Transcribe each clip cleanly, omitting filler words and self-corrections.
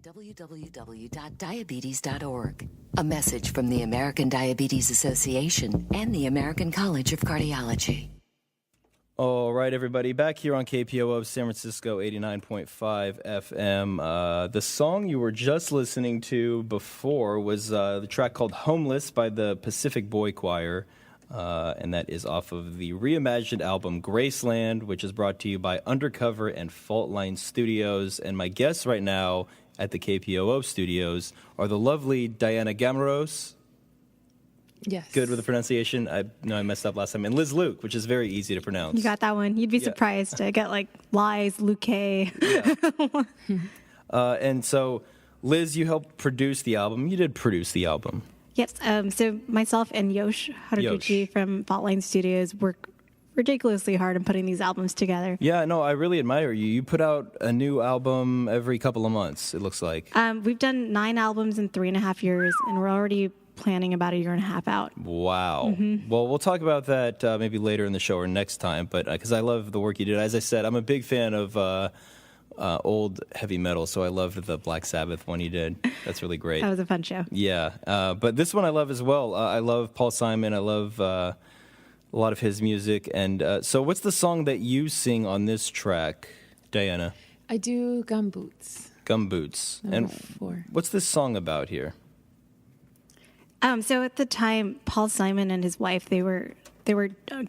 www.diabetes.org. A message from the American Diabetes Association and the American College of Cardiology. All right, everybody, back here on Kpoo of San Francisco 89.5 FM. The song you were just listening to before was the track called Homeless by the Pacific Boy Choir, and that is off of the reimagined album Graceland, which is brought to you by Undercover and Faultline Studios. And my guests right now at the KPOO studios are the lovely Diana Gameros. Yes. Good with the pronunciation. I know I messed up last time. And Lyz Luke, which is very easy to pronounce. You got that one. You'd be surprised to get like Lyz Luke. Yeah. And so, Lyz, you helped produce the album. You did produce the album. Yes. So myself and Yosh Haraguchi from Faultline Studios work ridiculously hard in putting these albums together. Yeah, no, I really admire you. You put out a new album every couple of months, it looks like. We've done 9 albums in 3.5 years, and we're already planning about 1.5 years out. Wow. Mm-hmm. Well, we'll talk about that maybe later in the show or next time, but because I love the work you did. As I said, I'm a big fan of old heavy metal, so I loved the Black Sabbath one you did. That's really great. That was a fun show. Yeah, but this one I love as well. I love Paul Simon. I love a lot of his music. And so what's the song that you sing on this track, Diana? I do Gumboots. Gumboots. Number and 4. What's this song about here? So at the time, Paul Simon and his wife, they were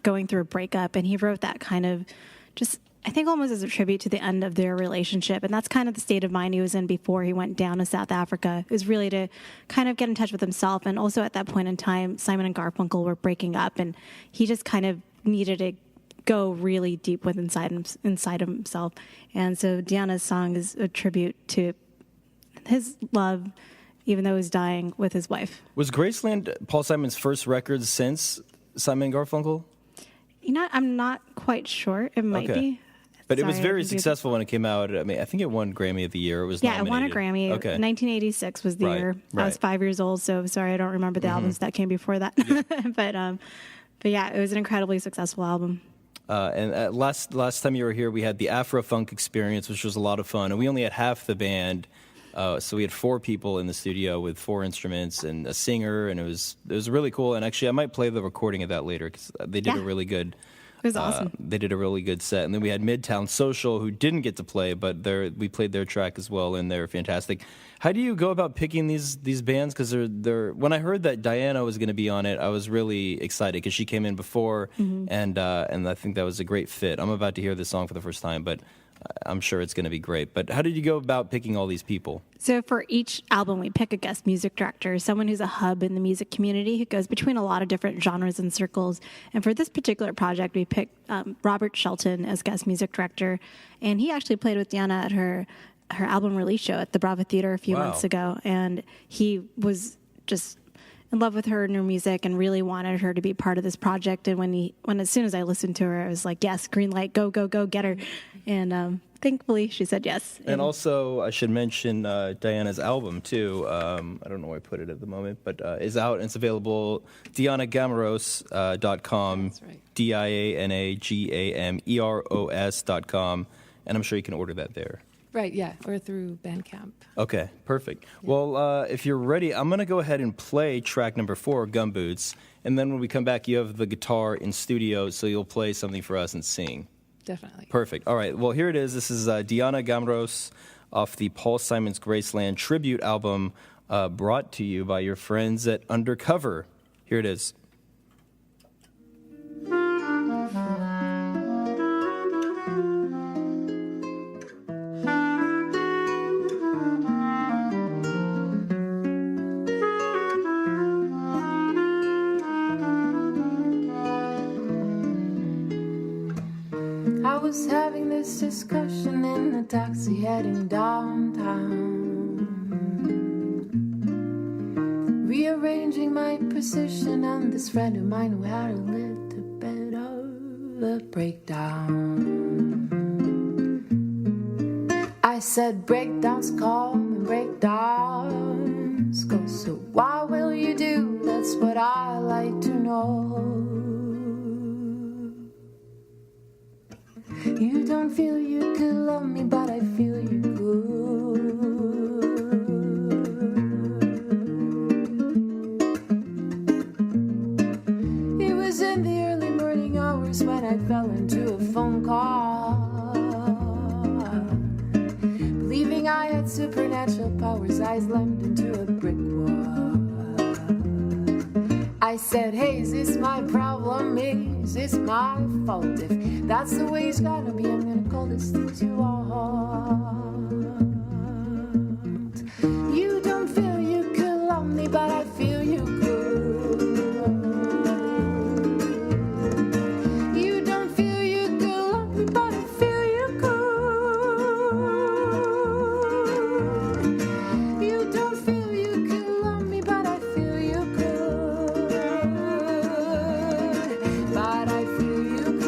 going through a breakup, and he wrote that kind of just, I think, almost as a tribute to the end of their relationship. And that's kind of the state of mind he was in before he went down to South Africa. It was really to kind of get in touch with himself. And also at that point in time, Simon and Garfunkel were breaking up, and he just kind of needed to go really deep inside himself. And so Diana's song is a tribute to his love, even though he's dying, with his wife. Was Graceland Paul Simon's first record since Simon and Garfunkel? You know, I'm not quite sure. It might be. But it was very successful when it came out. I mean, I think it won Grammy of the Year. It was nominated. It won a Grammy. Okay. 1986 was the year. I was 5 years old, so sorry, I don't remember the albums that came before that. Yeah. but yeah, it was an incredibly successful album. And last time you were here, we had the Afro Funk Experience, which was a lot of fun. And we only had half the band. So we had 4 people in the studio with 4 instruments and a singer, and it was really cool. And actually, I might play the recording of that later because they did a really good. It was awesome. They did a really good set, and then we had Midtown Social, who didn't get to play, but we played their track as well, and they're fantastic. How do you go about picking these bands? Because they're when I heard that Diana was going to be on it, I was really excited because she came in before, and I think that was a great fit. I'm about to hear this song for the first time, but I'm sure it's going to be great. But how did you go about picking all these people? So for each album, we pick a guest music director, someone who's a hub in the music community who goes between a lot of different genres and circles. And for this particular project, we picked Robert Shelton as guest music director. And he actually played with Diana at her album release show at the Bravo Theater a few months ago. And he was just in love with her and her music and really wanted her to be part of this project. And when as soon as I listened to her, I was like, yes, green light, go, go, go, get her. And thankfully she said yes. And also I should mention Diana's album too. I don't know where I put it at the moment, but is out and it's available dianagameros.com. That's right. DianaGameros.com. And I'm sure you can order that there. Right, yeah, or through Bandcamp. Okay, perfect. Yeah. Well, if you're ready, I'm going to go ahead and play track number 4, Gumboots, and then when we come back, you have the guitar in studio, so you'll play something for us and sing. Definitely. Perfect. All right, well, here it is. This is Diana Gameros off the Paul Simon's Graceland Tribute album, brought to you by your friends at Undercover. Here it is. I was having this discussion in a taxi heading downtown, rearranging my position, and this friend of mine who had a little bit of a breakdown. I said breakdowns come and breakdowns go, so what will you do? That's what I like to know. You don't feel you could love me, but I feel you could. thinking I had supernatural powers, I slammed into a brick wall. I said, hey, is this my problem? Is this my fault? If that's the way it's gotta be, I'm gonna call this things you want. You don't feel you could love me, but I feel you could. You don't feel you could love me, but I feel you could. You don't feel you could love me, but I feel you could. But I feel you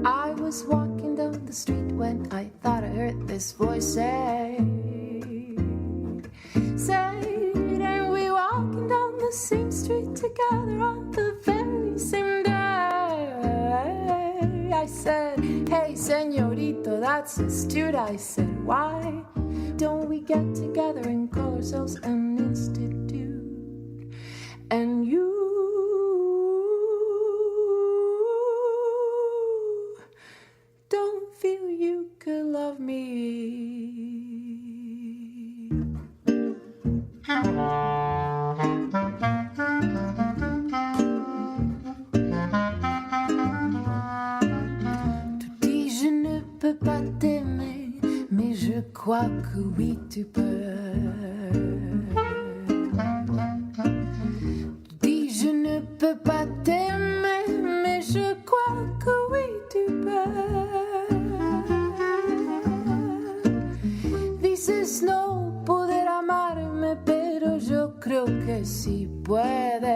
I was walking down the street when I thought I heard this voice say, and we walking down the same street together on the very same day. I said, hey, señorito, that's astute. I said, why don't we get together and call ourselves an institute? And you don't feel you could love me. Tu dis je ne peux pas t'aimer, mais je crois que oui tu peux. Tu dis je ne peux pas t'aimer, mais je crois que oui tu peux. Dices no poder amarme, pero yo creo que sí puedes.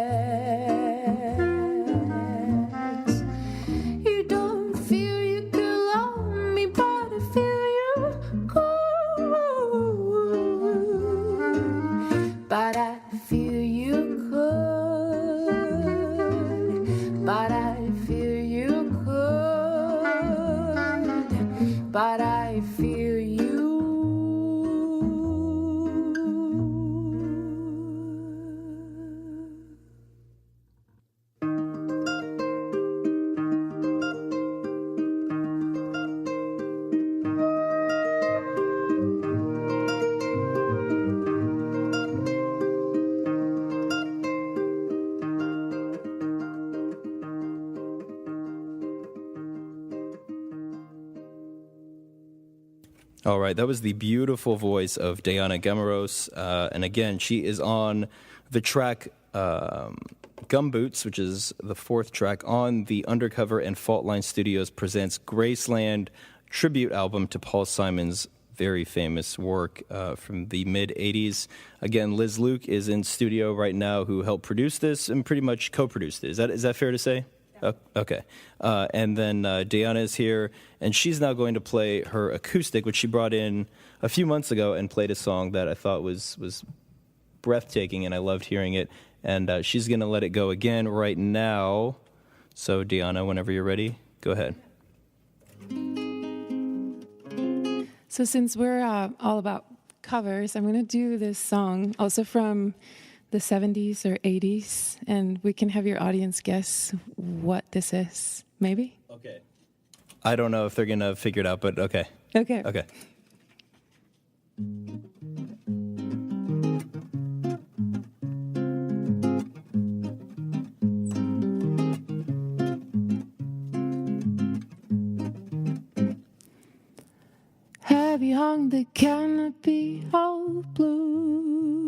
You don't feel you could love me, but I feel you could. But I feel you could. But I feel you could. But I feel you. All right, that was the beautiful voice of Diana Gameros. And again, she is on the track Gumboots, which is the fourth track on the Undercover and Faultline Studios Presents Graceland Tribute album to Paul Simon's very famous work from the mid-'80s. Again, Lyz Luke is in studio right now, who helped produce this and pretty much co-produced it. Is that fair to say? Okay. And then Diana is here, and she's now going to play her acoustic, which she brought in a few months ago and played a song that I thought was breathtaking, and I loved hearing it. And she's going to let it go again right now. So, Diana, whenever you're ready, go ahead. So since we're all about covers, I'm going to do this song also from the 70s or 80s, and we can have your audience guess what this is, maybe? Okay. I don't know if they're going to figure it out, but okay. Okay. Okay. Heavy hung the canopy of blue.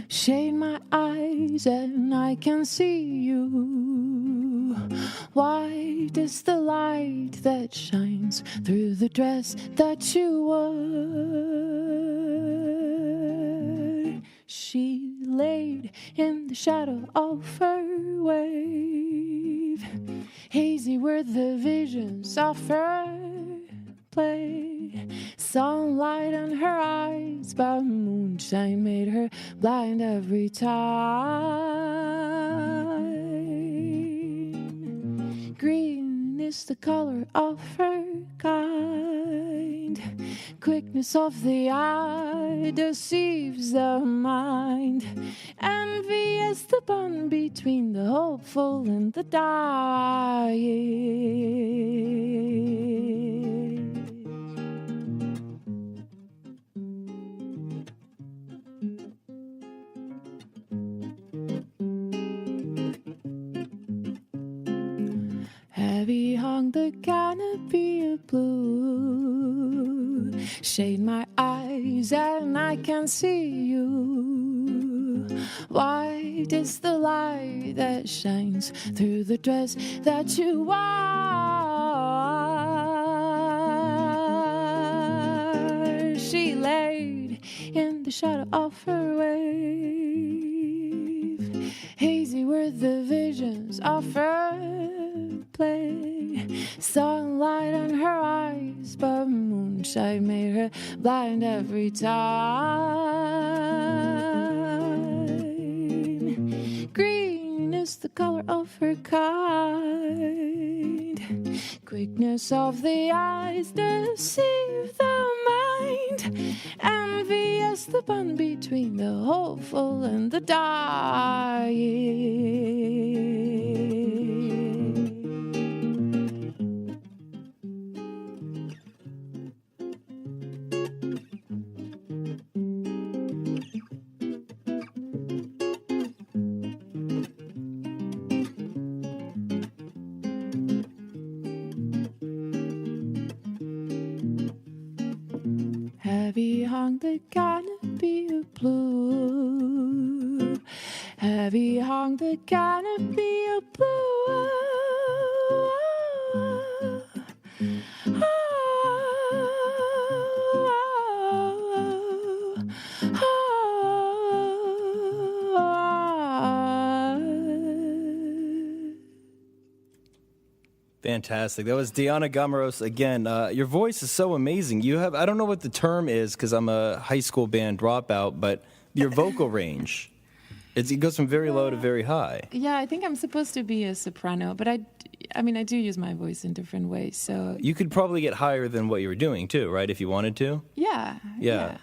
Shade my eyes and I can see you. White is the light that shines through the dress that you wore. She laid in the shadow of her wave. Hazy were the visions of her play. Sunlight on her eyes, but moonshine made her blind every time. Green is the color of her kind. Quickness of the eye deceives the mind. Envy is the bond between the hopeful and the dying. Heavy hung the canopy of blue. Shade my eyes and I can see you. White is the light that shines through the dress that you wore. She laid in the shadow of her wave. Hazy were the visions of her play. Sunlight on her eyes, but moonshine made her blind every time. Green is the color of her kind. Quickness of the eyes deceive the mind. Envy is the bond between the hopeful and the dying. Heavy hung the canopy of blue. Heavy hung the canopy of blue. Fantastic. That was Diana Gameros again. Your voice is so amazing. You have, I don't know what the term is because I'm a high school band dropout, but your vocal range, it goes from very low to very high. Yeah, I think I'm supposed to be a soprano, but I mean, I do use my voice in different ways. So You could probably get higher than what you were doing too, right? If you wanted to. yeah.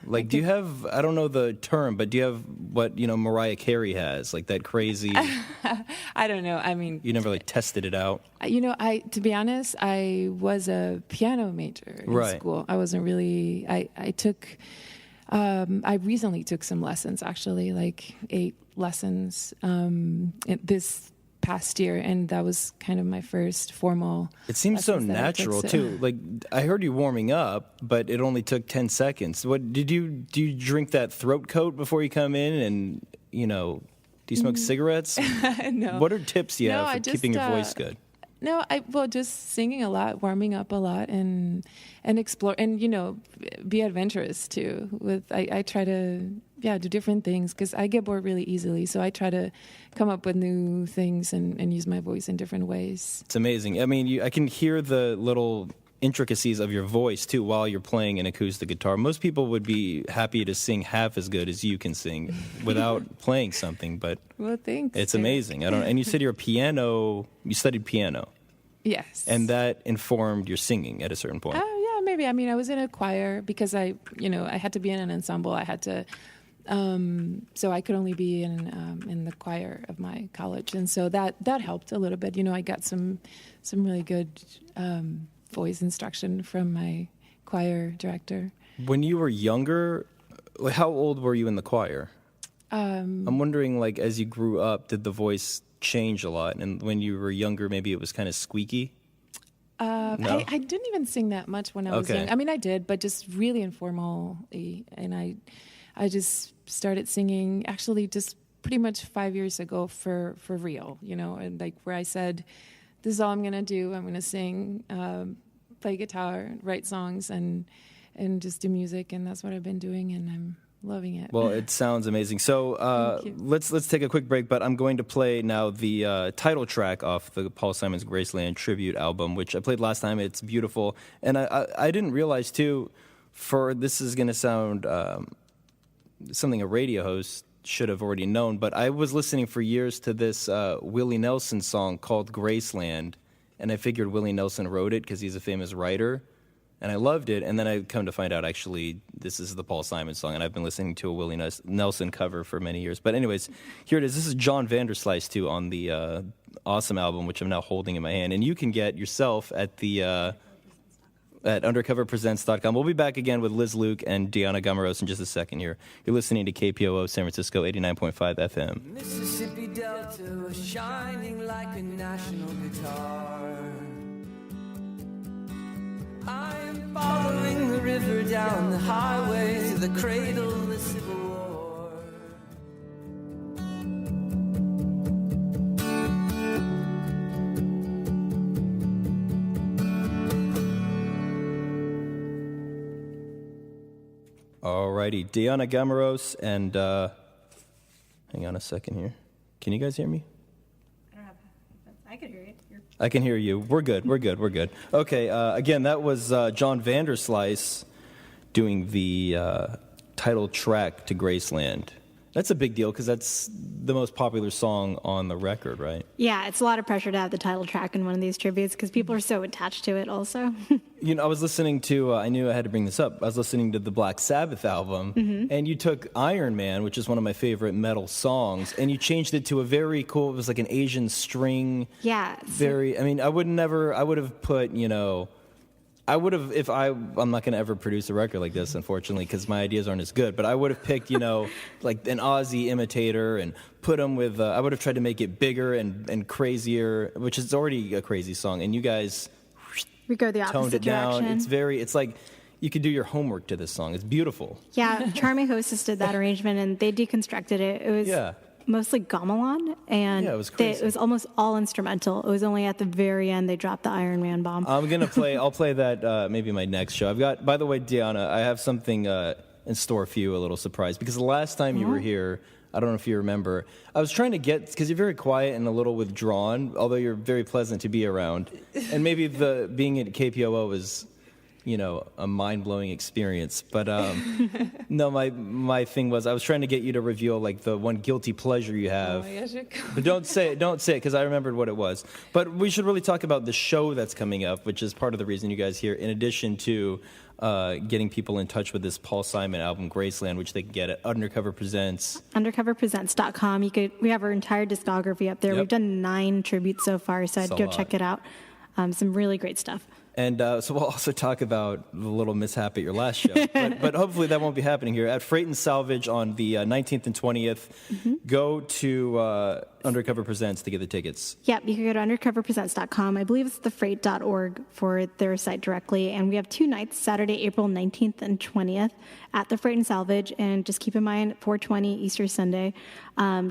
Like, do you have, I don't know the term, but do you have what, Mariah Carey has, like that crazy, I don't know. I mean, you never like tested it out? To be honest, I was a piano major in Right. school. I wasn't really, I recently took some lessons, actually, like 8 lessons this past year, and that was kind of my first formal. It seems so lessons that I took, natural so- too. Like, I heard you warming up, but it only took 10 seconds. What do you drink that throat coat before you come in, and do you smoke cigarettes? No. What are tips you have No, for I just, keeping your voice good? No, just singing a lot, warming up a lot, and explore, and be adventurous too. I try to do different things because I get bored really easily. So I try to come up with new things and use my voice in different ways. It's amazing. I mean, I can hear the little intricacies of your voice too while you're playing an acoustic guitar. Most people would be happy to sing half as good as you can sing without playing something, but Well, thanks. it's amazing. And you said you studied piano. Yes. And that informed your singing at a certain point. Oh yeah, maybe. I mean, I was in a choir because I had to be in an ensemble. I had to, so I could only be in the choir of my college, and so that helped a little bit. I got some really good voice instruction from my choir director. When you were younger, how old were you in the choir? I'm wondering, like, as you grew up, did the voice change a lot? And when you were younger, maybe it was kind of squeaky? No? I didn't even sing that much when I was Okay. young. I mean, I did, but just really informally. And I just started singing actually just pretty much 5 years ago for real, and like where I said, this is all I'm going to do. I'm going to sing, play guitar, write songs, and just do music. And that's what I've been doing, and I'm loving it. Well, it sounds amazing. So let's take a quick break, but I'm going to play now the title track off the Paul Simon Graceland Tribute album, which I played last time. It's beautiful. And I didn't realize, too, this is going to sound something a radio host should have already known, but I was listening for years to this Willie Nelson song called Graceland, and I figured Willie Nelson wrote it because he's a famous writer, and I loved it, and then I come to find out, actually, this is the Paul Simon song, and I've been listening to a Willie Nelson cover for many years. But anyways, here it is. This is John Vanderslice, too, on the awesome album, which I'm now holding in my hand, and you can get yourself at the... at undercoverpresents.com. We'll be back again with Lyz Luke and Diana Gameros in just a second here. You're listening to KPOO San Francisco 89.5 FM. Mississippi Delta was shining like a national guitar. I'm following the river down the highway to the cradle of the Civil War. Alrighty, Diana Gameros and hang on a second here. Can you guys hear me? I could hear you. I can hear you. We're good. Okay, again, that was John Vanderslice doing the title track to Graceland. That's a big deal because that's the most popular song on the record, right? Yeah, it's a lot of pressure to have the title track in one of these tributes because people are so attached to it also. I was listening to, I knew I had to bring this up, I was listening to the Black Sabbath album, and you took Iron Man, which is one of my favorite metal songs, and you changed it to a very cool, it was like an Asian string. Yeah. I would have put, I'm not going to ever produce a record like this, unfortunately, because my ideas aren't as good, but I would have picked, like an Ozzy imitator and put them with, I would have tried to make it bigger and crazier, which is already a crazy song, and you guys we go the opposite toned it direction. down. It's like you could do your homework to this song. It's beautiful. Yeah, Charming Hostess did that arrangement, and they deconstructed it. It was mostly gamelan, and it was crazy. It was almost all instrumental. It was only at the very end they dropped the Iron Man bomb. I'll play that maybe my next show. By the way, Diana, I have something in store for you, a little surprise, because the last time you were here, I don't know if you remember, I was trying to because you're very quiet and a little withdrawn, although you're very pleasant to be around. And maybe being at KPOO was, a mind-blowing experience. But no, my thing was I was trying to get you to reveal like the one guilty pleasure you have. But don't say it because I remembered what it was. But we should really talk about the show that's coming up, which is part of the reason you guys here, in addition to getting people in touch with this Paul Simon album, Graceland, which they can get at Undercover Presents. Undercoverpresents.com. We have our entire discography up there. Yep. We've done 9 tributes so far, so I'd go check it out. Some really great stuff. And so we'll also talk about the little mishap at your last show. but hopefully that won't be happening here. At Freight and Salvage on the 19th and 20th, go to Undercover Presents to get the tickets. Yep, you can go to undercoverpresents.com. I believe it's thefreight.org for their site directly. And we have 2 nights, Saturday, April 19th and 20th at the Freight and Salvage. And just keep in mind, 4/20 Easter Sunday.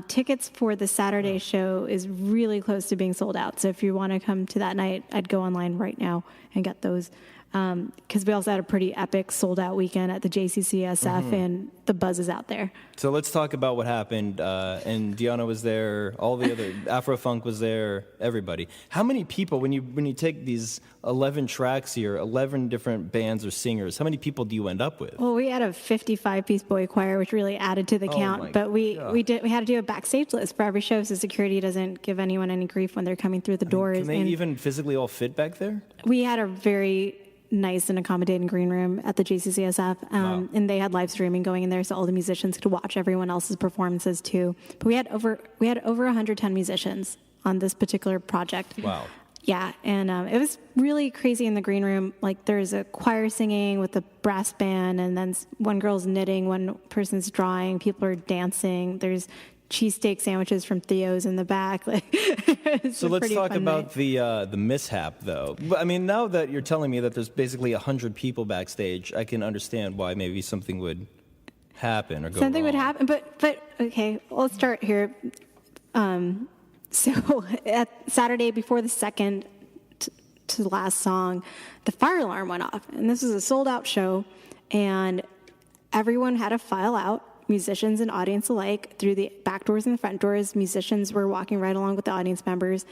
Tickets for the Saturday show is really close to being sold out. So if you want to come to that night, I'd go online right now and get those. Because we also had a pretty epic sold-out weekend at the JCCSF, and the buzz is out there. So let's talk about what happened. And Diana was there, all the other, Afrofunk was there, everybody. How many people, when you take these 11 tracks here, 11 different bands or singers, how many people do you end up with? Well, we had a 55-piece boy choir, which really added to the count. But we had to do a backstage list for every show, so security doesn't give anyone any grief when they're coming through the doors. Can they even physically all fit back there? We had a very nice and accommodating green room at the JCCSF, and they had live streaming going in there, so all the musicians could watch everyone else's performances too. But we had over 110 musicians on this particular project. Wow. Yeah, and it was really crazy in the green room. Like, there's a choir singing with a brass band, and then one girl's knitting, one person's drawing, people are dancing. There's cheesesteak sandwiches from Theo's in the back. Like, so let's talk about the mishap, though. I mean, now that you're telling me that there's basically 100 people backstage, I can understand why maybe something would happen or go Something wrong. would happen, but okay, let's start here. So at Saturday before the second to the last song, the fire alarm went off, and this was a sold-out show, and everyone had to file out, musicians and audience alike, through the back doors and the front doors. Musicians were walking right along with the audience members,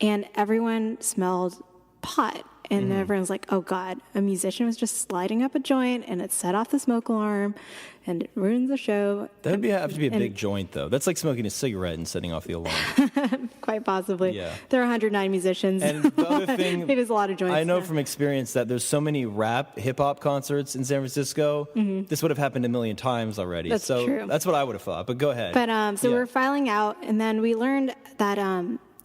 and everyone smelled pot. And everyone's like, oh, God, a musician was just sliding up a joint, and it set off the smoke alarm, and it ruined the show. That would have to be a big joint, though. That's like smoking a cigarette and setting off the alarm. Quite possibly. Yeah. There are 109 musicians. And the other thing, it is a lot of joints. I know from experience that there's so many rap, hip-hop concerts in San Francisco. This would have happened a million times already. That's true. That's what I would have thought, but go ahead. But we were filing out, and then we learned that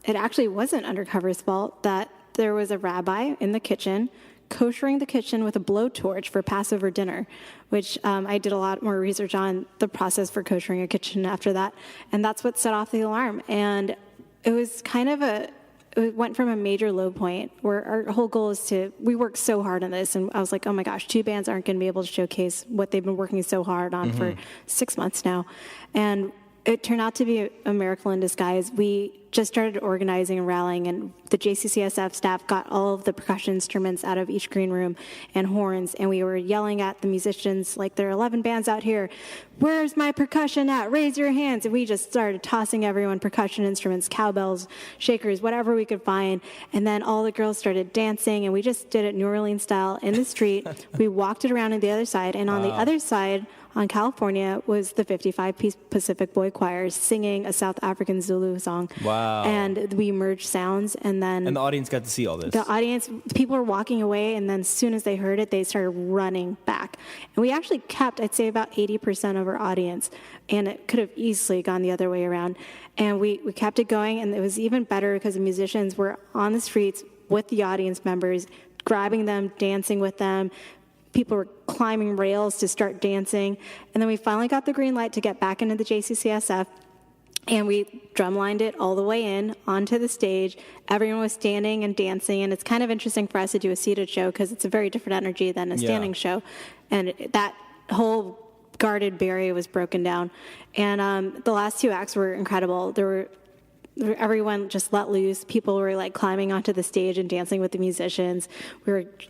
it actually wasn't Undercover's fault, that there was a rabbi in the kitchen koshering the kitchen with a blowtorch for Passover dinner, which I did a lot more research on the process for koshering a kitchen after that. And that's what set off the alarm. And it was kind of it went from a major low point where our whole goal is we worked so hard on this. And I was like, oh my gosh, 2 bands aren't going to be able to showcase what they've been working so hard on for 6 months now. And it turned out to be a miracle in disguise. We just started organizing and rallying, and the JCCSF staff got all of the percussion instruments out of each green room and horns, and we were yelling at the musicians, like, there are 11 bands out here. Where's my percussion at? Raise your hands. And we just started tossing everyone percussion instruments, cowbells, shakers, whatever we could find. And then all the girls started dancing, and we just did it New Orleans style in the street. We walked it around on the other side, and on the other side, on California, was the 55-piece Pacific Boy Choir singing a South African Zulu song. Wow. And we merged sounds, and then... And the audience got to see all this. The audience, people were walking away, and then as soon as they heard it, they started running back. And we actually kept, I'd say, about 80% of our audience, and it could have easily gone the other way around. And we kept it going, and it was even better because the musicians were on the streets with the audience members, grabbing them, dancing with them. People were climbing rails to start dancing. And then we finally got the green light to get back into the JCCSF. And we drumlined it all the way in onto the stage. Everyone was standing and dancing. And it's kind of interesting for us to do a seated show because it's a very different energy than a standing show. And that whole guarded barrier was broken down. And the last 2 acts were incredible. Everyone just let loose. People were like climbing onto the stage and dancing with the musicians.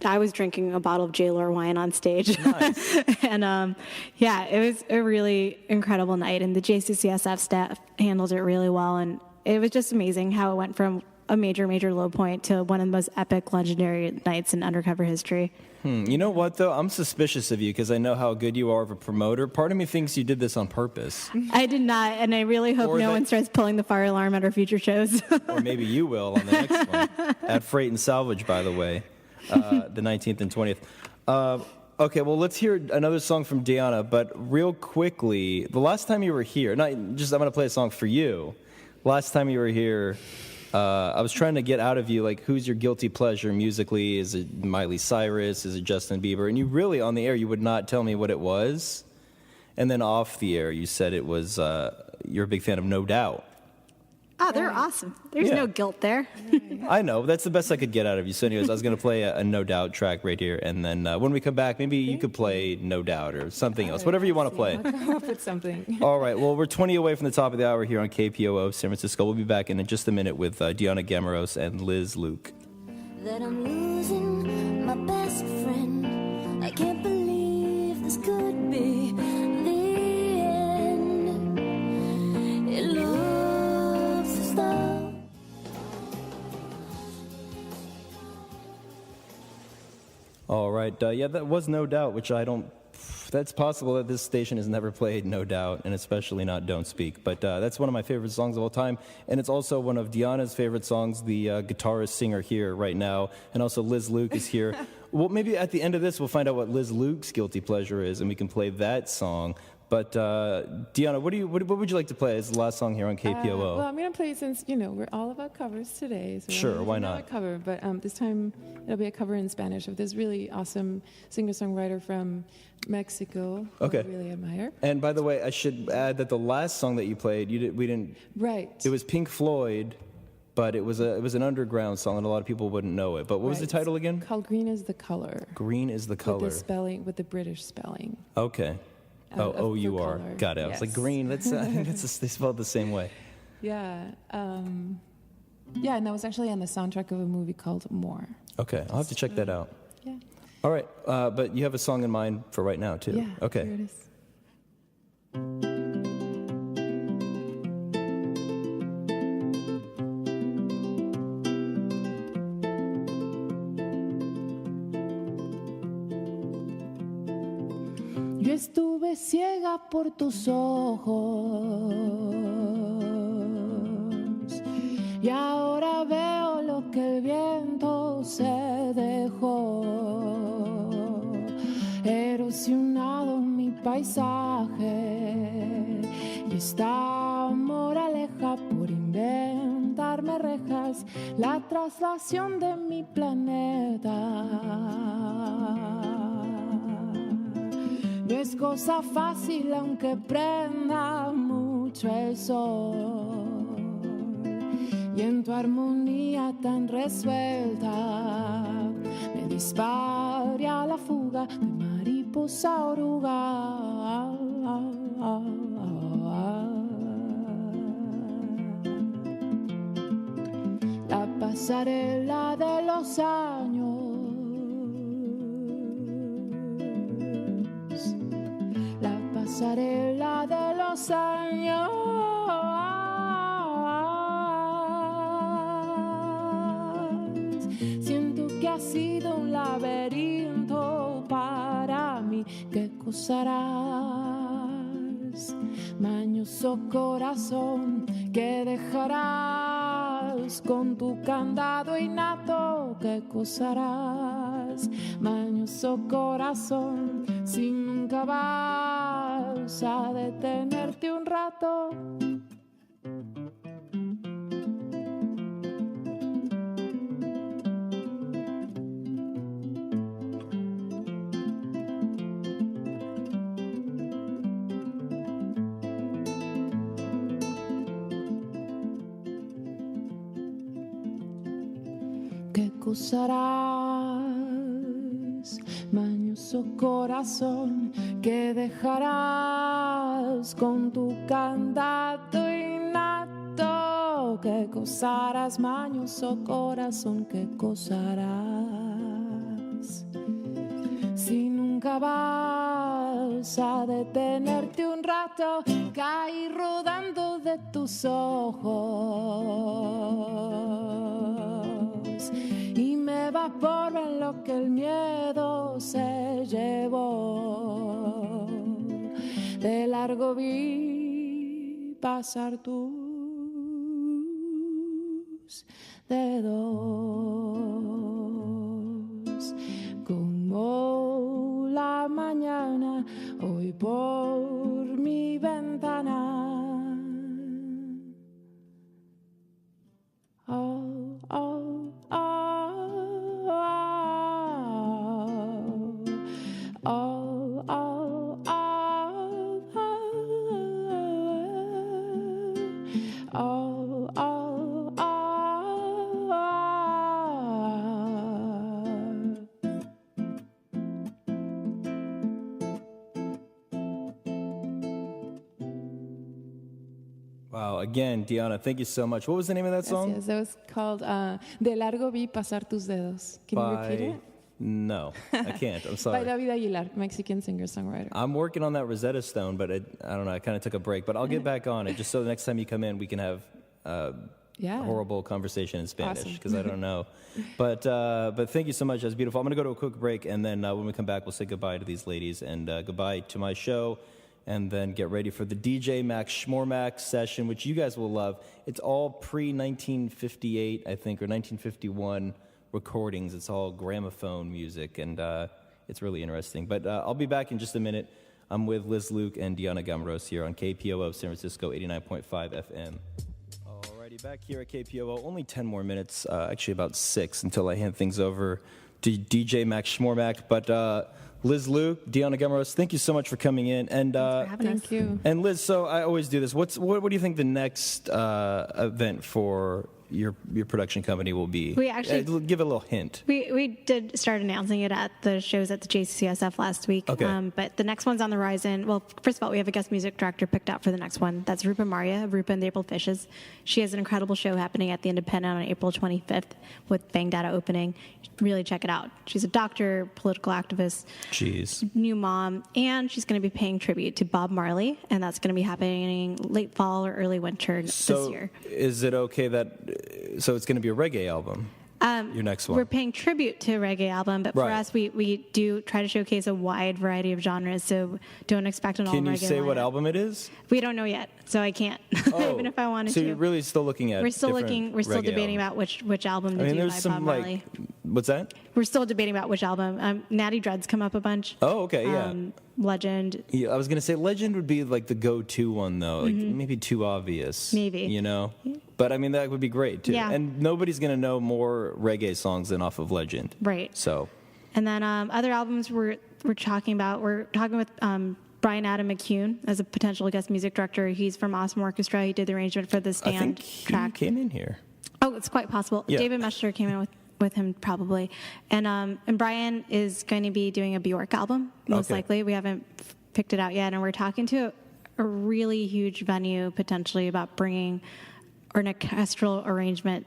I was drinking a bottle of J-Lore wine on stage. Nice. And it was a really incredible night. And the JCCSF staff handled it really well. And it was just amazing how it went from a major, major low point to one of the most epic, legendary nights in Undercover history. You know what, though? I'm suspicious of you because I know how good you are of a promoter. Part of me thinks you did this on purpose. I did not, and I really hope no one starts pulling the fire alarm at our future shows. Or maybe you will on the next one. At Freight and Salvage, by the way, the 19th and 20th. Okay, well, let's hear another song from Diana, but real quickly, the last time you were here, I'm going to play a song for you. Last time you were here, I was trying to get out of you, like, who's your guilty pleasure musically? Is it Miley Cyrus? Is it Justin Bieber? And you really, on the air, you would not tell me what it was. And then off the air, you said it was, you're a big fan of No Doubt. Oh, they're awesome. There's no guilt there. I know. That's the best I could get out of you. So anyways, I was going to play a No Doubt track right here. And then when we come back, maybe you could play No Doubt or something else. Whatever you want to play. I'll come up with something. All right. Well, we're 20 away from the top of the hour here on KPOO San Francisco. We'll be back in just a minute with Diana Gameros and Lyz Luke. That I'm losing my best friend. I can't believe this could be the end. It looks as though All right. Yeah, that was No Doubt, which I don't... That's possible that this station has never played No Doubt, and especially not Don't Speak. But that's one of my favorite songs of all time, and it's also one of Diana's favorite songs, the guitarist singer here right now, and also Lyz Luke is here. Well, maybe at the end of this, we'll find out what Lyz Luke's guilty pleasure is, and we can play that song. But Diana, what would you like to play as the last song here on KPOO? Well, I'm going to play since, we're all about covers today. So Sure, why not? A cover, but this time it'll be a cover in Spanish of this really awesome singer-songwriter from Mexico who I really admire. And by the way, I should add that the last song that you played, we didn't. Right. It was Pink Floyd, but it was an underground song, and a lot of people wouldn't know it. But what was the title again? It's called Green is the Color. Green is the Color. With the British spelling. Okay. O-U-R. color. Got it. I was like, green. I think they spelled the same way. Yeah. And that was actually on the soundtrack of a movie called More. Okay, I'll have to check that out. Yeah. All right, but you have a song in mind for right now, too. Yeah, okay. here it is. Yo estuve ciega por tus ojos y ahora veo lo que el viento se dejó. Erosionado mi paisaje y esta moraleja por inventarme rejas, la traslación de mi planeta. No es cosa fácil aunque prenda mucho el sol y en tu armonía tan resuelta me dispare a la fuga de mariposa oruga. La pasarela de los años, la pasarela de los años. Siento que ha sido un laberinto para mí. ¿Qué cosa harás, mañoso corazón? ¿Qué dejarás con tu candado innato? ¿Qué cosa harás, mañoso corazón, si nunca vas a detenerte un rato? ¿Qué cosa harás, mañoso corazón? ¿Qué dejarás con tu candado innato? ¿Qué cosa harás, mañoso corazón? ¿Qué cosa harás si nunca vas a detenerte un rato? Caí rodando de tus ojos y me evaporo en lo que el miedo se llevó. De largo vi pasar tus dedos como la mañana hoy por mi ventana. Oh, oh, oh, oh, oh, oh, oh, oh, oh, oh. Wow, again, Diana, thank you so much. What was the name of that song? Yes, that was called De Largo Vi Pasar Tus Dedos. Can you repeat it? No, I can't. I'm sorry. By David Aguilar, Mexican singer-songwriter. I'm working on that Rosetta Stone, but I don't know. I kind of took a break, but I'll get back on it just so the next time you come in, we can have a horrible conversation in Spanish because I don't know. But thank you so much. That's beautiful. I'm going to go to a quick break, and then when we come back, we'll say goodbye to these ladies and goodbye to my show, and then get ready for the DJ Max Schmormax session, which you guys will love. It's all pre-1958, I think, or 1951 recordings. It's all gramophone music, and it's really interesting. But I'll be back in just a minute. I'm with Lyz Luke and Diana Gameros here on KPOO San Francisco 89.5 FM. Alrighty, back here at KPOO. Only 10 more minutes, actually about 6, until I hand things over to DJ Max Schmormack. But Lyz Luke, Diana Gameros, thank you so much for coming in. And Thank you. And Lyz, so I always do this. What do you think the next event for your production company will be? We actually give it a little hint. We did start announcing it at the shows at the JCCSF last week. Okay. But the next one's on the horizon. Well, first of all, we have a guest music director picked out for the next one. That's Rupa Maria, Rupa and the April Fishes. She has an incredible show happening at the Independent on April 25th with Bang Data opening. Really check it out. She's a doctor, political activist, Jeez. new mom, and she's going to be paying tribute to Bob Marley, and that's going to be happening late fall or early winter this year. Is it okay so it's going to be a reggae album? Your next one. We're paying tribute to a reggae album, but for Right. us, we do try to showcase a wide variety of genres, so don't expect an all reggae Can you say what lineup. album it is? We don't know yet, so I can't, even if I wanted so to. you're really still looking at We're still different we're still reggae debating albums. about which album to do there's by some Bob Marley. what's that? We're still debating about which album. Natty Dread's come up a bunch. Oh, okay, yeah. Legend. Yeah, I was gonna say Legend would be like the go-to one though, like maybe too obvious. Maybe. You know, but I mean that would be great too. Yeah. And nobody's gonna know more reggae songs than off of Legend. Right. So. And then other albums we're talking about. We're talking with Brian Adam McCune as a potential guest music director. He's from Awesome Orchestra. He did the arrangement for the I Stand think he track. came in here. Oh, it's quite possible. Yeah. David Meshler came in with him probably, and Brian is going to be doing a Bjork album most Okay. likely. We haven't picked it out yet, and we're talking to a really huge venue potentially about bringing an orchestral arrangement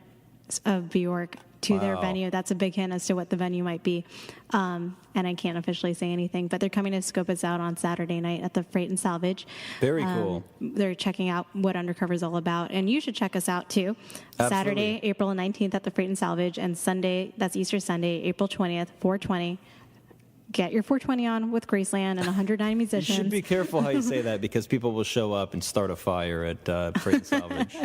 of Bjork to their Wow. venue. That's a big hint as to what the venue might be, and I can't officially say anything. But they're coming to scope us out on Saturday night at the Freight and Salvage. Very cool. They're checking out what Undercover is all about, and you should check us out too. Absolutely. Saturday, April 19th at the Freight and Salvage, and Sunday, that's Easter Sunday, April 20th, 420. Get your 420 on with Graceland and 109 You musicians. should be careful how you say that because people will show up and start a fire at Freight and Salvage.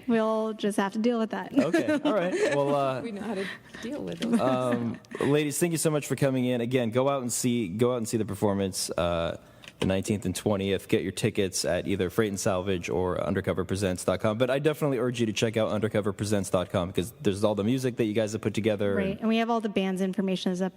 We'll just have to deal with that. Okay, all right. Well, We know how to deal with it. ladies, thank you so much for coming in. Again, go out and see the performance. The 19th and 20th. Get your tickets at either Freight and Salvage or undercoverpresents.com. But I definitely urge you to check out undercoverpresents.com because there's all the music that you guys have put together. Right, and we have all the band's information is up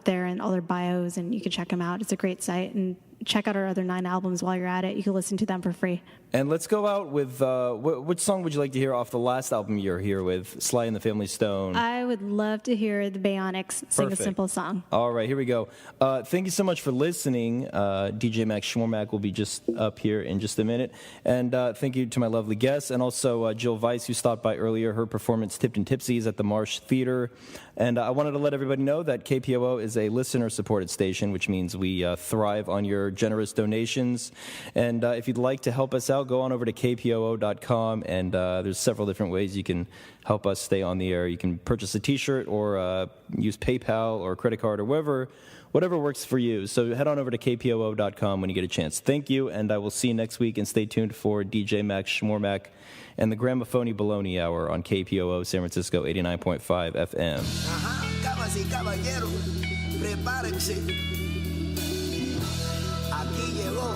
there and all their bios, and you can check them out. It's a great site, and check out our other 9 albums while you're at it. You can listen to them for free. And let's go out with, which song would you like to hear off the last album you're here with, Sly and the Family Stone? I would love to hear the Bionics sing Perfect. a simple song. All right, here we go. Thank you so much for listening. DJ Max Schmormack will be just up here in just a minute. And thank you to my lovely guests and also Jill Weiss, who stopped by earlier. Her performance, Tipped and Tipsies, at the Marsh Theater. And I wanted to let everybody know that KPOO is a listener-supported station, which means we thrive on your generous donations. And if you'd like to help us out, go on over to kpoo.com, and there's several different ways you can help us stay on the air. You can purchase a T-shirt or use PayPal or credit card or whatever works for you. So head on over to kpoo.com when you get a chance. Thank you, and I will see you next week, and stay tuned for DJ Max Schmormack and the Gramophony Baloney Hour on KPOO San Francisco 89.5 FM. Damas y caballeros, prepárense. Aquí llegó